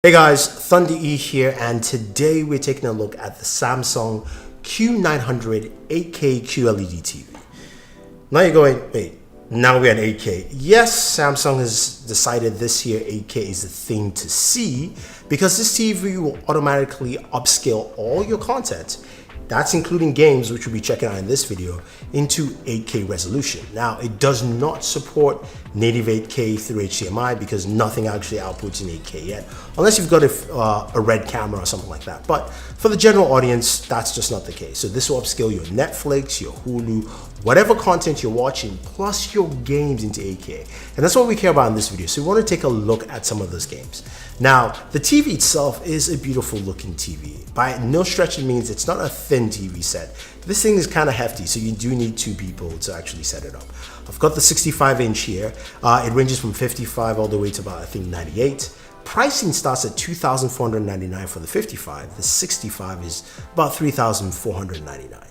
Hey guys, Thunder E here, and today we're taking a look at the Samsung Q900 8K QLED TV. Now you're going, wait, now we're at 8K. Yes, Samsung has decided this year 8K is the thing to see because this TV will automatically upscale all your content. That's including games, which we'll be checking out in this video, into 8K resolution. Now, it does not support native 8K through HDMI because nothing actually outputs in 8K yet, unless you've got a red camera or something like that. But for the general audience, that's just not the case. So this will upscale your Netflix, your Hulu, whatever content you're watching, plus your games into 8K. And that's what we care about in this video. So we want to take a look at some of those games. Now, the TV itself is a beautiful looking TV. By no stretch it means it's not a thin TV set. This thing is kind of hefty, so you do need two people to actually set it up. I've got the 65-inch here. It ranges from 55 all the way to about, I think, 98. Pricing starts at $2,499 for the 55. The 65 is about $3,499.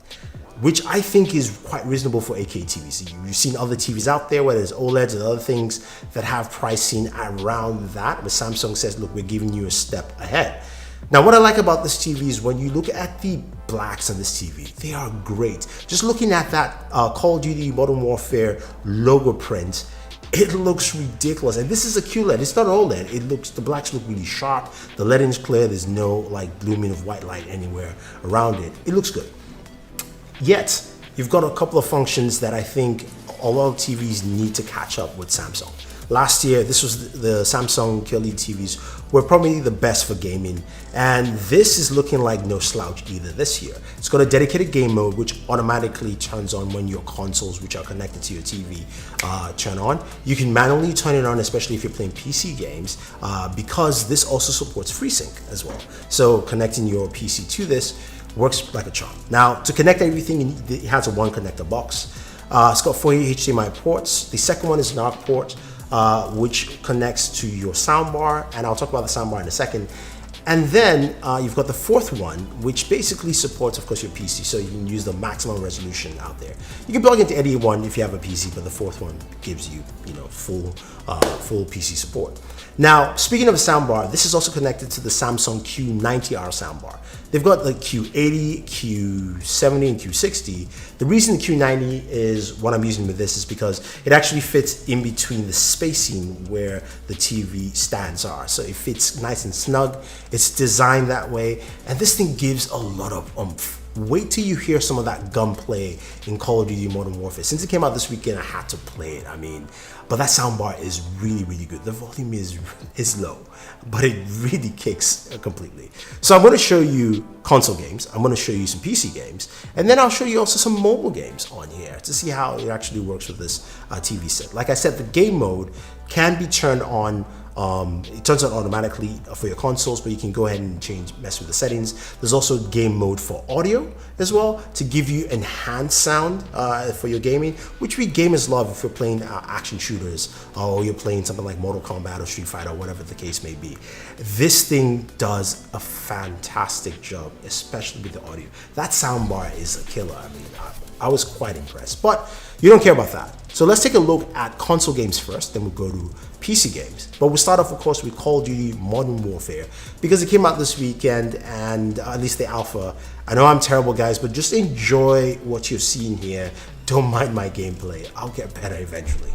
Which I think is quite reasonable for 8K TVs. You've seen other TVs out there where there's OLEDs and other things that have pricing around that, but Samsung says, look, we're giving you a step ahead. Now, what I like about this TV is when you look at the blacks on this TV, they are great. Just looking at that Call of Duty Modern Warfare logo print, it looks ridiculous. And this is a QLED, it's not OLED. The blacks look really sharp, the lettering is clear, there's no like blooming of white light anywhere around it. It looks good. Yet, you've got a couple of functions that I think a lot of TVs need to catch up with Samsung. Last year, this was the Samsung QLED TVs were probably the best for gaming, and this is looking like no slouch either this year. It's got a dedicated game mode which automatically turns on when your consoles which are connected to your TV turn on. You can manually turn it on, especially if you're playing PC games, because this also supports FreeSync as well. So connecting your PC to this works like a charm. Now, to connect everything, it has a one connector box. It's got 4 HDMI ports. The second one is an ARC port, which connects to your soundbar, and I'll talk about the soundbar in a second. And then you've got the fourth one, which basically supports, of course, your PC, so you can use the maximum resolution out there. You can plug into any one if you have a PC, but the fourth one gives you, full PC support. Now, speaking of a soundbar, this is also connected to the Samsung Q90R soundbar. They've got the Q80, Q70, and Q60. The reason the Q90 is what I'm using with this is because it actually fits in between the spacing where the TV stands are. So it fits nice and snug. It's designed that way, and this thing gives a lot of oomph. Wait till you hear some of that gunplay in Call of Duty Modern Warfare. Since it came out this weekend, I had to play it. But that soundbar is really, really good. The volume is low, but it really kicks completely. So I'm going to show you console games. I'm going to show you some PC games, and then I'll show you also some mobile games on here to see how it actually works with this TV set. Like I said, the game mode can be turned on. It turns on automatically for your consoles, but you can go ahead and mess with the settings. There's also game mode for audio as well to give you enhanced sound for your gaming, which we gamers love if you're playing action shooters or you're playing something like Mortal Kombat or Street Fighter or whatever the case may be. This thing does a fantastic job, especially with the audio. That soundbar is a killer. I was quite impressed, but you don't care about that. So let's take a look at console games first, then we'll go to PC games. But we'll start off, of course, with Call of Duty Modern Warfare because it came out this weekend, and at least the alpha. I know I'm terrible, guys, but just enjoy what you're seeing here. Don't mind my gameplay. I'll get better eventually.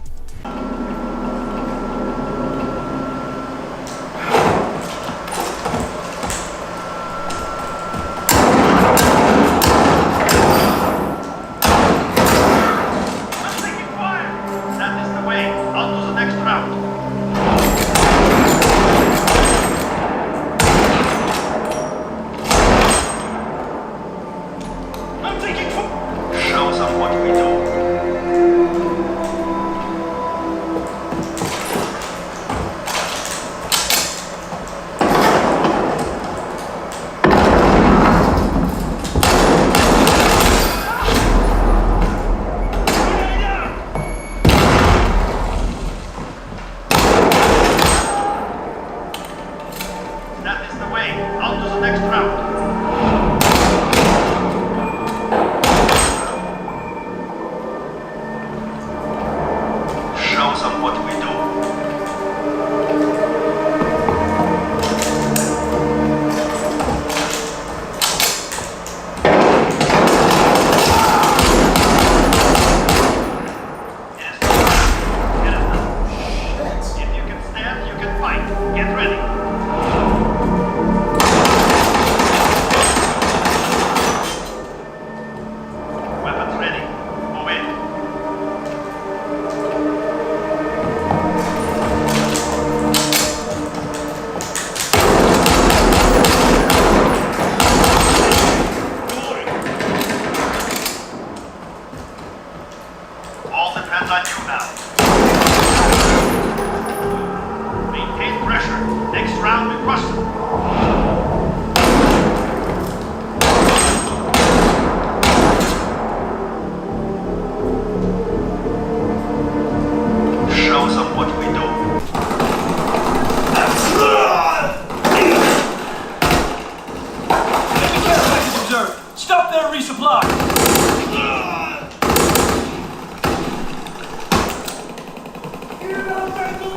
there to resupply.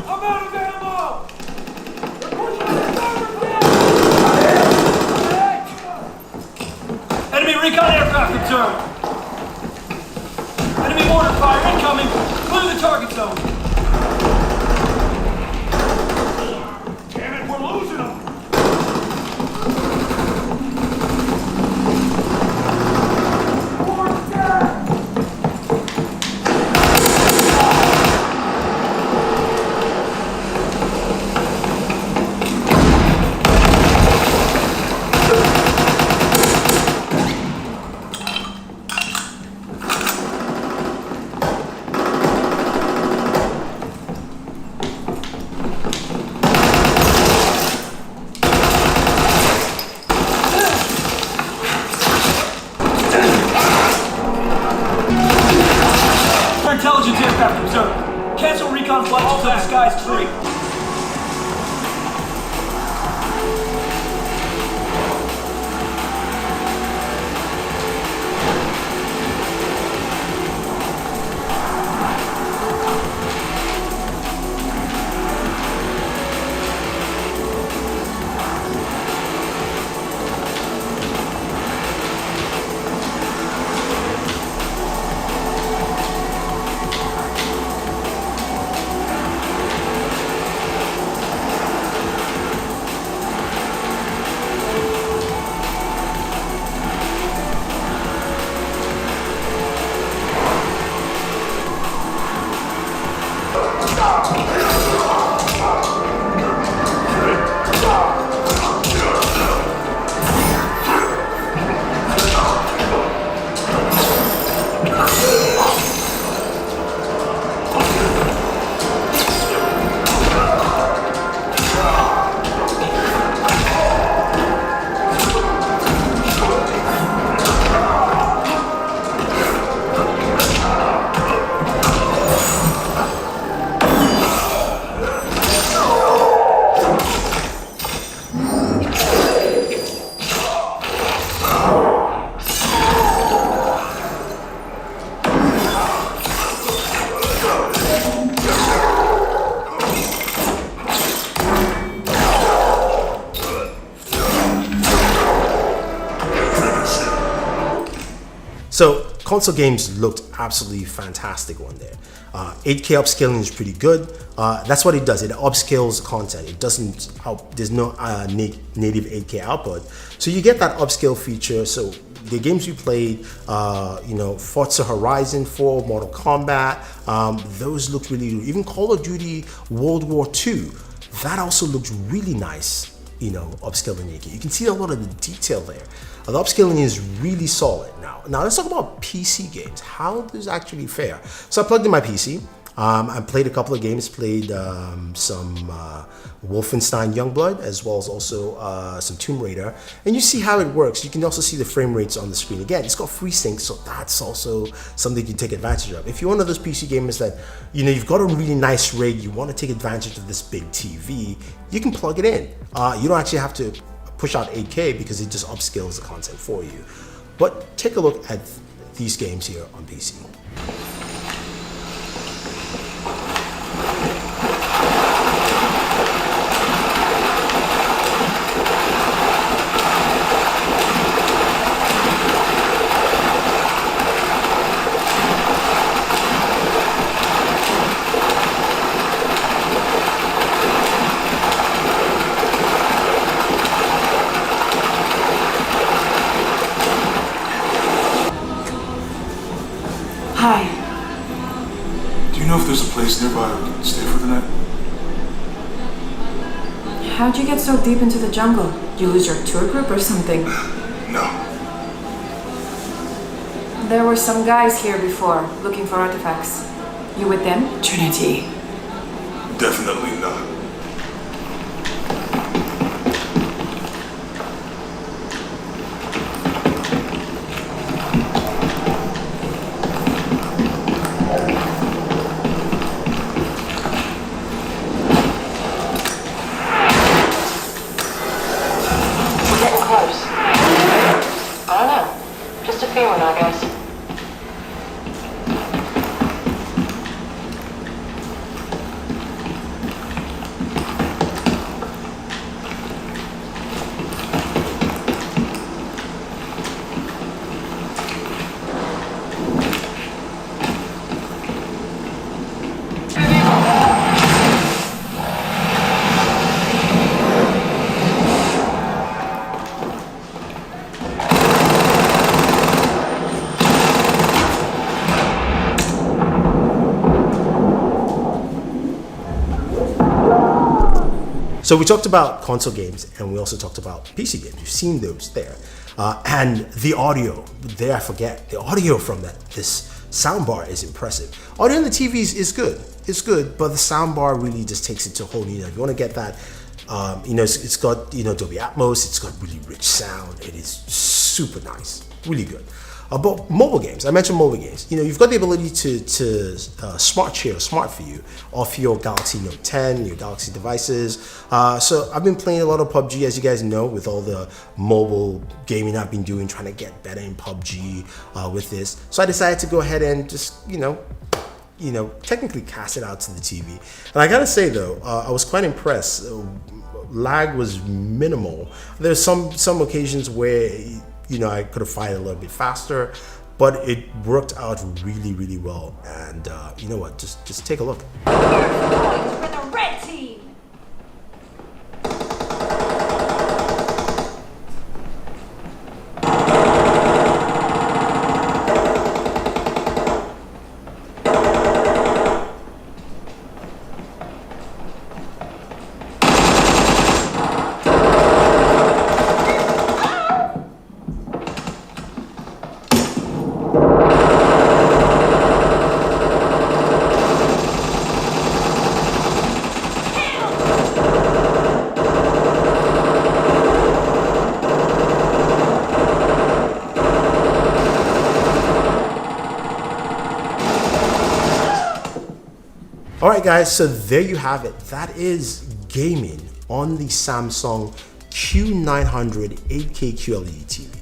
I'm out of ammo! Enemy recon aircraft observed. Enemy mortar fire incoming. Clear the target zone. Damn it, we're losing them. Intelligence aircraft observed. Cancel recon flights until the sky's free. So console games looked absolutely fantastic on there. 8K upscaling is pretty good. That's what it does. It upscales content. It doesn't. There's no native 8K output, so you get that upscale feature. So the games you played, Forza Horizon 4, Mortal Kombat, those looked really good. Even Call of Duty World War II, that also looks really nice. Upscaling 8K. You can see a lot of the detail there. The upscaling is really solid. Now let's talk about PC games. How does it actually fare? So I plugged in my PC. I played a couple of games. Played some Wolfenstein Youngblood, as well as also some Tomb Raider. And you see how it works. You can also see the frame rates on the screen. Again, it's got FreeSync, so that's also something you take advantage of. If you're one of those PC gamers that, you've got a really nice rig, you want to take advantage of this big TV, you can plug it in. You don't actually have to push out 8K because it just upscales the content for you. But take a look at these games here on PC. Hi. Do you know if there's a place nearby we can stay for the night? How'd you get so deep into the jungle? You lose your tour group or something? No. There were some guys here before, looking for artifacts. You with them? Trinity. Definitely not. phone, I guess. So we talked about console games and we also talked about PC games. You've seen those there. And the audio, there I forget, the audio from this soundbar is impressive. Audio on the TVs is good. It's good, but the soundbar really just takes it to a whole new level. If you want to get that, it's got, Dolby Atmos, it's got really rich sound. It is super nice, really good. But mobile games, I mentioned mobile games. You've got the ability to smart share, smart for you, off your Galaxy Note 10, your Galaxy devices. So I've been playing a lot of PUBG, as you guys know, with all the mobile gaming I've been doing, trying to get better in PUBG with this. So I decided to go ahead and just, technically cast it out to the TV. And I gotta say though, I was quite impressed. Lag was minimal. There's some occasions where I could have fired a little bit faster, but it worked out really, really well. And you know what? Just take a look. For the red team. Alright guys, so there you have it. That is gaming on the Samsung Q900 8K QLED TV.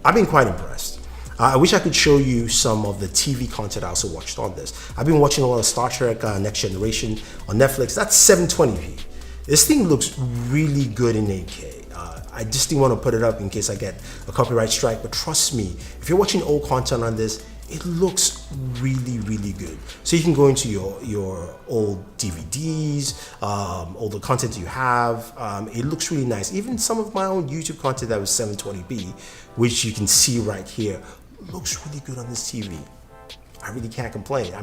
I've been quite impressed. I wish I could show you some of the TV content I also watched on this. I've been watching a lot of Star Trek Next Generation on Netflix. That's 720p. This thing looks really good in 8K. I just didn't want to put it up in case I get a copyright strike, but trust me, if you're watching old content on this, it looks really, really good. So you can go into your old DVDs, all the content you have. It looks really nice. Even some of my own YouTube content that was 720p, which you can see right here, looks really good on this TV. I really can't complain.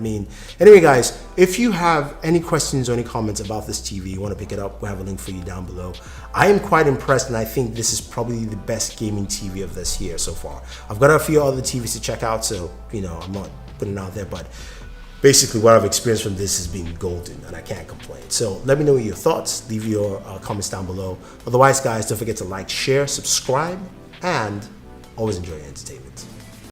Anyway guys, if you have any questions or any comments about this TV, you want to pick it up, we'll have a link for you down below. I am quite impressed and I think this is probably the best gaming TV of this year so far. I've got a few other TVs to check out, so I'm not putting it out there, but basically what I've experienced from this has been golden and I can't complain. So let me know your thoughts, leave your comments down below. Otherwise guys, don't forget to like, share, subscribe, and always enjoy your entertainment.